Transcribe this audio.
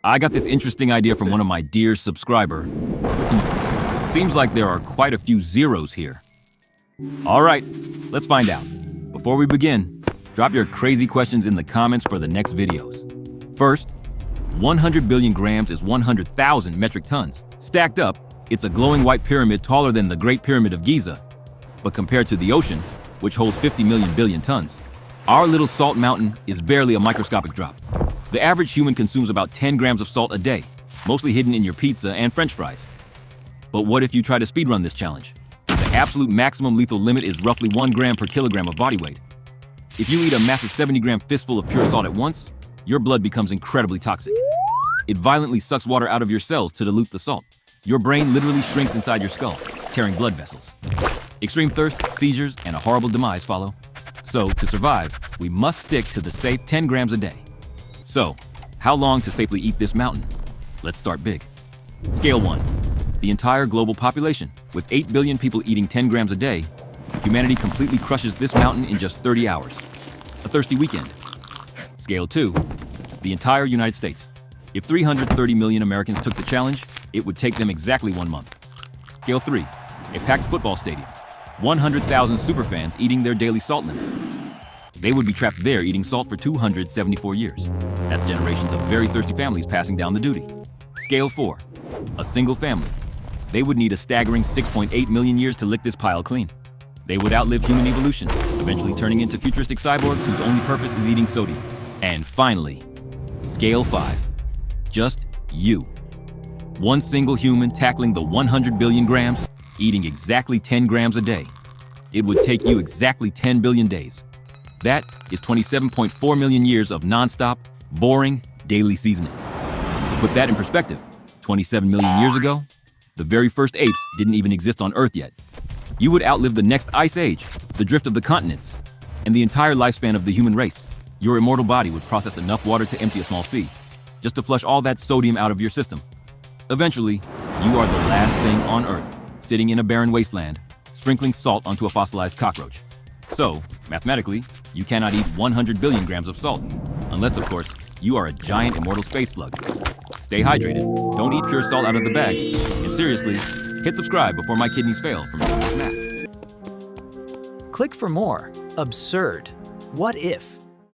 I got this interesting idea from one of my dear subscriber. Seems like there are quite a few zeros here. All right, let's find out. Before we begin, drop your crazy questions in the comments for the next videos. First, 100 billion grams is 100,000 metric tons. Stacked up, it's a glowing white pyramid taller than the Great Pyramid of Giza. But compared to the ocean, which holds 50 million billion tons, our little salt mountain is barely a microscopic drop. The average human consumes about 10 grams of salt a day, mostly hidden in your pizza and French fries. But what if you try to speedrun this challenge? The absolute maximum lethal limit is roughly 1 gram per kilogram of body weight. If you eat a massive 70-gram fistful of pure salt at once, your blood becomes incredibly toxic. It violently sucks water out of your cells to dilute the salt. Your brain literally shrinks inside your skull, tearing blood vessels. Extreme thirst, seizures, and a horrible demise follow. So, to survive, we must stick to the safe 10 grams a day. So, how long to safely eat this mountain? Let's start big. Scale 1. The entire global population. With 8 billion people eating 10 grams a day, humanity completely crushes this mountain in just 30 hours. A thirsty weekend. Scale 2. The entire United States. If 330 million Americans took the challenge, it would take them exactly 1 month. Scale 3. A packed football stadium. 100,000 superfans eating their daily salt limit. They would be trapped there eating salt for 274 years. That's generations of very thirsty families passing down the duty. Scale 4. A single family. They would need a staggering 6.8 million years to lick this pile clean. They would outlive human evolution, eventually turning into futuristic cyborgs whose only purpose is eating sodium. And finally, Scale 5. Just you. One single human tackling the 100 billion grams, eating exactly 10 grams a day. It would take you exactly 10 billion days. That is 27.4 million years of non-stop, boring, daily seasoning. To put that in perspective, 27 million years ago, the very first apes didn't even exist on Earth yet. You would outlive the next ice age, the drift of the continents, and the entire lifespan of the human race. Your immortal body would process enough water to empty a small sea, just to flush all that sodium out of your system. Eventually, you are the last thing on Earth, sitting in a barren wasteland, sprinkling salt onto a fossilized cockroach. So, mathematically, you cannot eat 100 billion grams of salt, unless, of course, you are a giant immortal space slug. Stay hydrated, don't eat pure salt out of the bag, and seriously, hit subscribe before my kidneys fail from doing this math. Click for more Absurd What If?